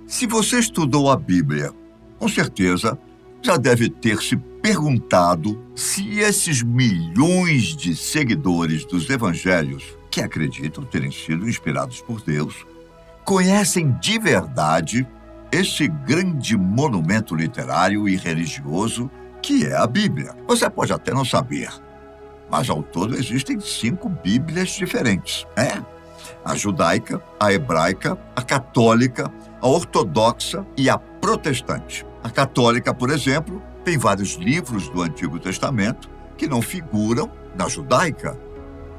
Se você estudou a Bíblia, com certeza já deve ter se perguntado se esses milhões de seguidores dos evangelhos, que acreditam terem sido inspirados por Deus, conhecem de verdade esse grande monumento literário e religioso que é a Bíblia. Você pode até não saber, mas ao todo existem 5 Bíblias diferentes, né? A judaica, a hebraica, a católica, a ortodoxa e a protestante. A católica, por exemplo, tem vários livros do Antigo Testamento que não figuram na judaica,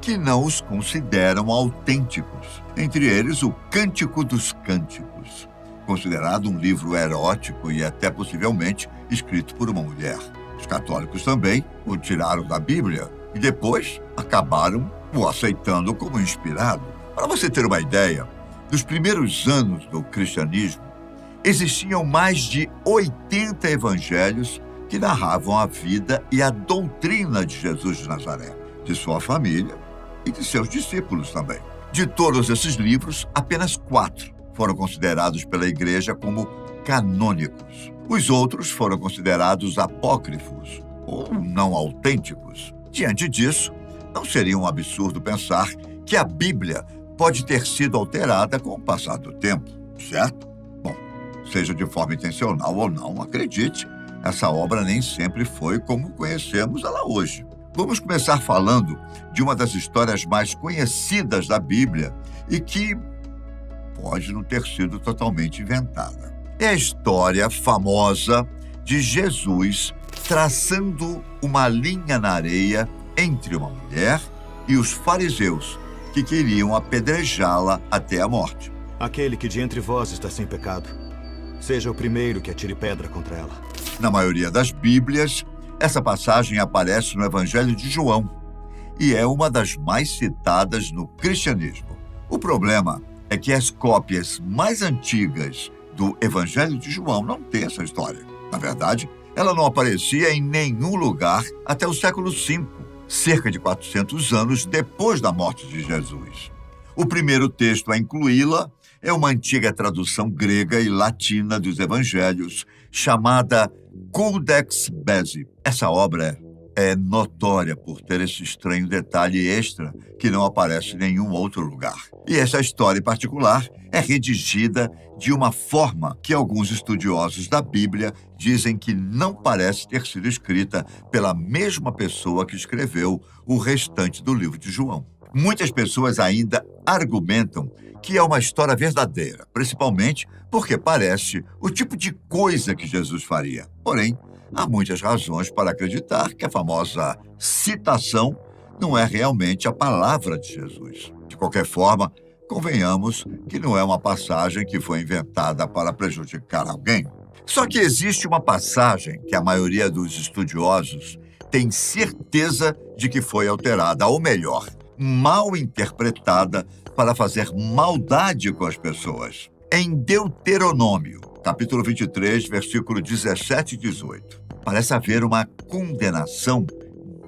que não os consideram autênticos. Entre eles, o Cântico dos Cânticos, considerado um livro erótico e até possivelmente escrito por uma mulher. Os católicos também o tiraram da Bíblia e depois acabaram o aceitando como inspirado. Para você ter uma ideia, nos primeiros anos do cristianismo, existiam mais de 80 evangelhos que narravam a vida e a doutrina de Jesus de Nazaré, de sua família e de seus discípulos também. De todos esses livros, apenas 4 foram considerados pela Igreja como canônicos. Os outros foram considerados apócrifos ou não autênticos. Diante disso, não seria um absurdo pensar que a Bíblia pode ter sido alterada com o passar do tempo, certo? Bom, seja de forma intencional ou não, acredite, essa obra nem sempre foi como conhecemos ela hoje. Vamos começar falando de uma das histórias mais conhecidas da Bíblia e que pode não ter sido totalmente inventada. É a história famosa de Jesus traçando uma linha na areia entre uma mulher e os fariseus, que queriam apedrejá-la até a morte. Aquele que de entre vós está sem pecado, seja o primeiro que atire pedra contra ela. Na maioria das Bíblias, essa passagem aparece no Evangelho de João e é uma das mais citadas no cristianismo. O problema é que as cópias mais antigas do Evangelho de João não têm essa história. Na verdade, ela não aparecia em nenhum lugar até o século V, cerca de 400 anos depois da morte de Jesus. O primeiro texto a incluí-la é uma antiga tradução grega e latina dos evangelhos, chamada Codex Beze. Essa obra é notória por ter esse estranho detalhe extra que não aparece em nenhum outro lugar. E essa história em particular é redigida de uma forma que alguns estudiosos da Bíblia dizem que não parece ter sido escrita pela mesma pessoa que escreveu o restante do livro de João. Muitas pessoas ainda argumentam que é uma história verdadeira, principalmente porque parece o tipo de coisa que Jesus faria. Porém, há muitas razões para acreditar que a famosa citação não é realmente a palavra de Jesus. De qualquer forma, convenhamos que não é uma passagem que foi inventada para prejudicar alguém. Só que existe uma passagem que a maioria dos estudiosos tem certeza de que foi alterada, ou melhor, mal interpretada para fazer maldade com as pessoas. Em Deuteronômio, capítulo 23, versículo 17 e 18, parece haver uma condenação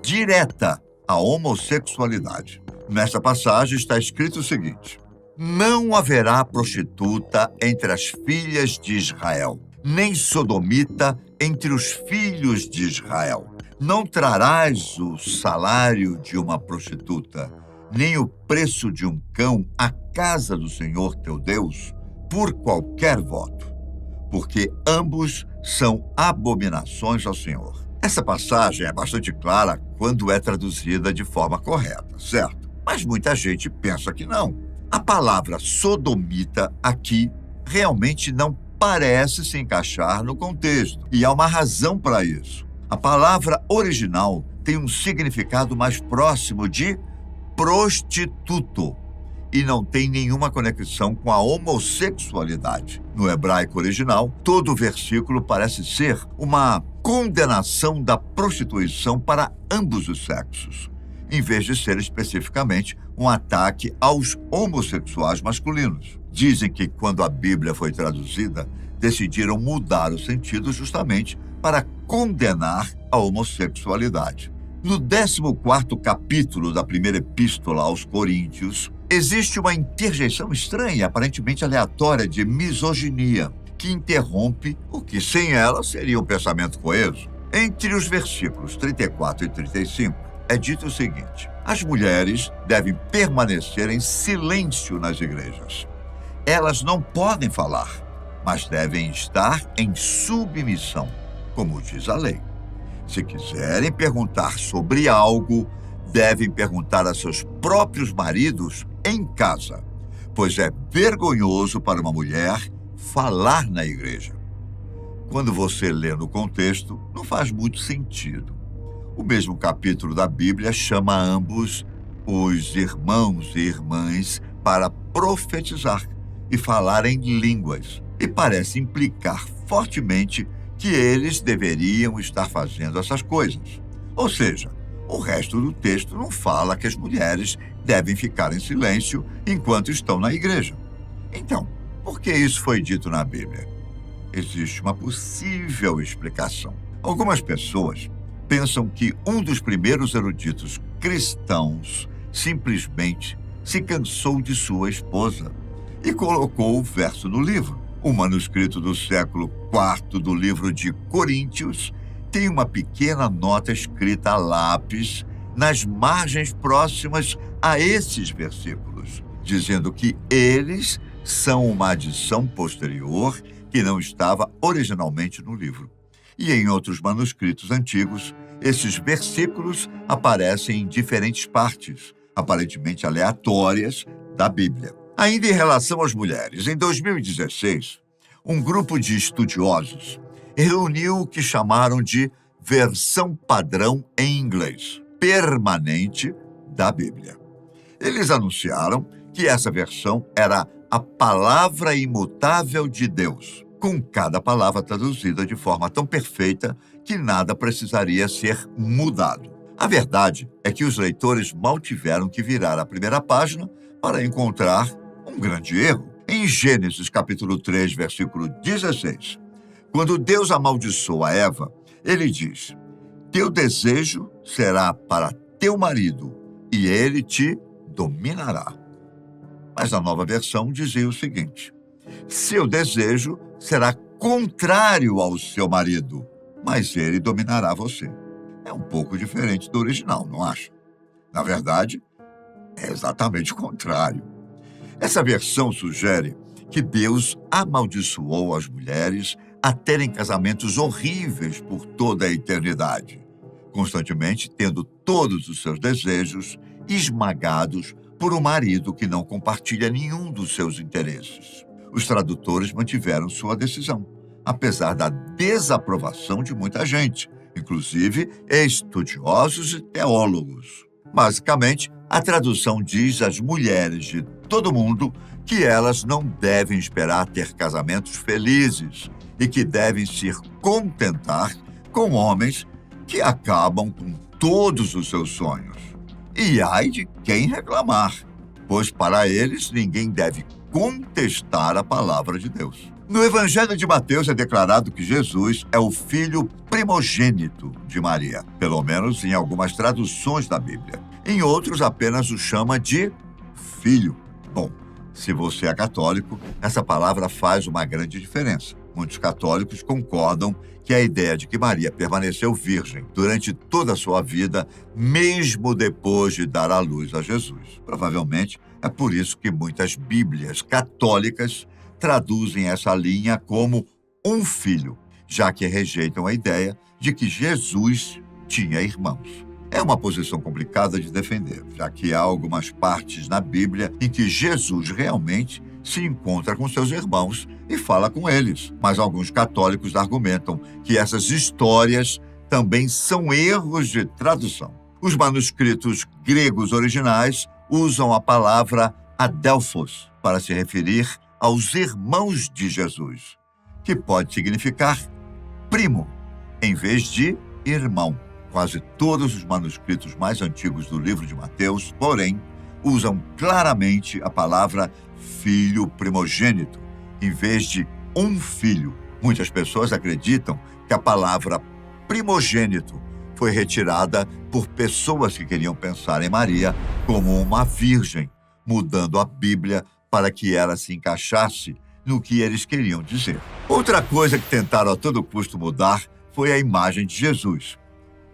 direta à homossexualidade. Nesta passagem está escrito o seguinte: não haverá prostituta entre as filhas de Israel, nem sodomita entre os filhos de Israel. Não trarás o salário de uma prostituta, nem o preço de um cão à casa do Senhor teu Deus, por qualquer voto, porque ambos são abominações ao Senhor. Essa passagem é bastante clara quando é traduzida de forma correta, certo? Mas muita gente pensa que não. A palavra sodomita aqui realmente não parece se encaixar no contexto, e há uma razão para isso. A palavra original tem um significado mais próximo de prostituto e não tem nenhuma conexão com a homossexualidade. No hebraico original, todo o versículo parece ser uma condenação da prostituição para ambos os sexos, em vez de ser especificamente um ataque aos homossexuais masculinos. Dizem que quando a Bíblia foi traduzida, decidiram mudar o sentido justamente para condenar a homossexualidade. No 14º capítulo da primeira epístola aos Coríntios, existe uma interjeição estranha, aparentemente aleatória, de misoginia, que interrompe o que sem ela seria um pensamento coeso. Entre os versículos 34 e 35, é dito o seguinte: as mulheres devem permanecer em silêncio nas igrejas. Elas não podem falar, mas devem estar em submissão, como diz a lei. Se quiserem perguntar sobre algo, devem perguntar a seus próprios maridos em casa, pois é vergonhoso para uma mulher falar na igreja. Quando você lê no contexto, não faz muito sentido. O mesmo capítulo da Bíblia chama ambos os irmãos e irmãs para profetizar e falar em línguas, e parece implicar fortemente que eles deveriam estar fazendo essas coisas. Ou seja, o resto do texto não fala que as mulheres devem ficar em silêncio enquanto estão na igreja. Então, por que isso foi dito na Bíblia? Existe uma possível explicação. Algumas pessoas pensam que um dos primeiros eruditos cristãos simplesmente se cansou de sua esposa e colocou o verso no livro. O manuscrito do século IV do livro de Coríntios tem uma pequena nota escrita a lápis nas margens próximas a esses versículos, dizendo que eles são uma adição posterior que não estava originalmente no livro. E em outros manuscritos antigos, esses versículos aparecem em diferentes partes, aparentemente aleatórias, da Bíblia. Ainda em relação às mulheres, em 2016, um grupo de estudiosos reuniu o que chamaram de versão padrão em inglês, permanente da Bíblia. Eles anunciaram que essa versão era a palavra imutável de Deus, com cada palavra traduzida de forma tão perfeita que nada precisaria ser mudado. A verdade é que os leitores mal tiveram que virar a primeira página para encontrar um grande erro. Em Gênesis capítulo 3, versículo 16, quando Deus amaldiçoa Eva, ele diz: teu desejo será para teu marido e ele te dominará. Mas na nova versão dizia o seguinte: seu desejo será contrário ao seu marido, mas ele dominará você. É um pouco diferente do original, não acha? Na verdade, é exatamente o contrário. Essa versão sugere que Deus amaldiçoou as mulheres a terem casamentos horríveis por toda a eternidade, constantemente tendo todos os seus desejos esmagados por um marido que não compartilha nenhum dos seus interesses. Os tradutores mantiveram sua decisão, apesar da desaprovação de muita gente, inclusive estudiosos e teólogos. Basicamente, a tradução diz às mulheres de todo mundo que elas não devem esperar ter casamentos felizes e que devem se contentar com homens que acabam com todos os seus sonhos. E ai de quem reclamar, pois para eles ninguém deve contestar a palavra de Deus. No Evangelho de Mateus é declarado que Jesus é o filho primogênito de Maria, pelo menos em algumas traduções da Bíblia. Em outros, apenas o chama de filho. Bom, se você é católico, essa palavra faz uma grande diferença. Muitos católicos concordam que a ideia de que Maria permaneceu virgem durante toda a sua vida, mesmo depois de dar à luz a Jesus. Provavelmente é por isso que muitas Bíblias católicas traduzem essa linha como um filho, já que rejeitam a ideia de que Jesus tinha irmãos. É uma posição complicada de defender, já que há algumas partes na Bíblia em que Jesus realmente se encontra com seus irmãos e fala com eles. Mas alguns católicos argumentam que essas histórias também são erros de tradução. Os manuscritos gregos originais usam a palavra adelphos para se referir aos irmãos de Jesus, que pode significar primo, em vez de irmão. Quase todos os manuscritos mais antigos do livro de Mateus, porém, usam claramente a palavra filho primogênito, em vez de um filho. Muitas pessoas acreditam que a palavra primogênito foi retirada por pessoas que queriam pensar em Maria como uma virgem, mudando a Bíblia para que ela se encaixasse no que eles queriam dizer. Outra coisa que tentaram a todo custo mudar foi a imagem de Jesus.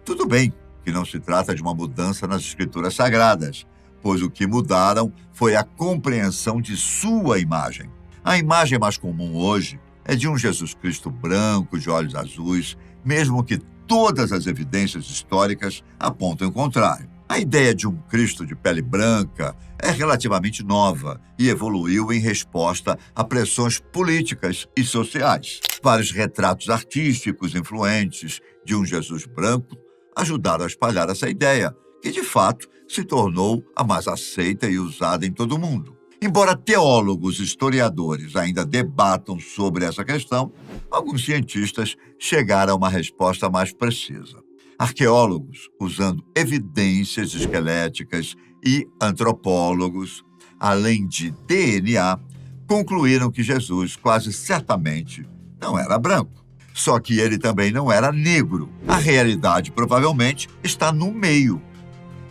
Tudo bem que não se trata de uma mudança nas Escrituras Sagradas, pois o que mudaram foi a compreensão de sua imagem. A imagem mais comum hoje é de um Jesus Cristo branco, de olhos azuis, mesmo que todas as evidências históricas apontam o contrário. A ideia de um Cristo de pele branca é relativamente nova e evoluiu em resposta a pressões políticas e sociais. Vários retratos artísticos influentes de um Jesus branco ajudaram a espalhar essa ideia, que de fato se tornou a mais aceita e usada em todo o mundo. Embora teólogos e historiadores ainda debatam sobre essa questão, alguns cientistas chegaram a uma resposta mais precisa. Arqueólogos, usando evidências esqueléticas, e antropólogos, além de DNA, concluíram que Jesus quase certamente não era branco. Só que ele também não era negro. A realidade provavelmente está no meio.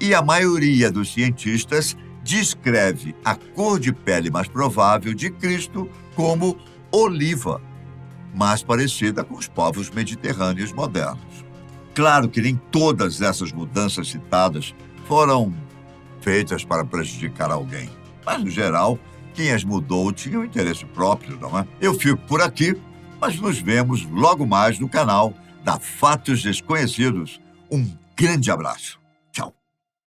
E a maioria dos cientistas descreve a cor de pele mais provável de Cristo como oliva, mais parecida com os povos mediterrâneos modernos. Claro que nem todas essas mudanças citadas foram feitas para prejudicar alguém, mas, no geral, quem as mudou tinha um interesse próprio, não é? Eu fico por aqui, mas nos vemos logo mais no canal da Fatos Desconhecidos. Um grande abraço.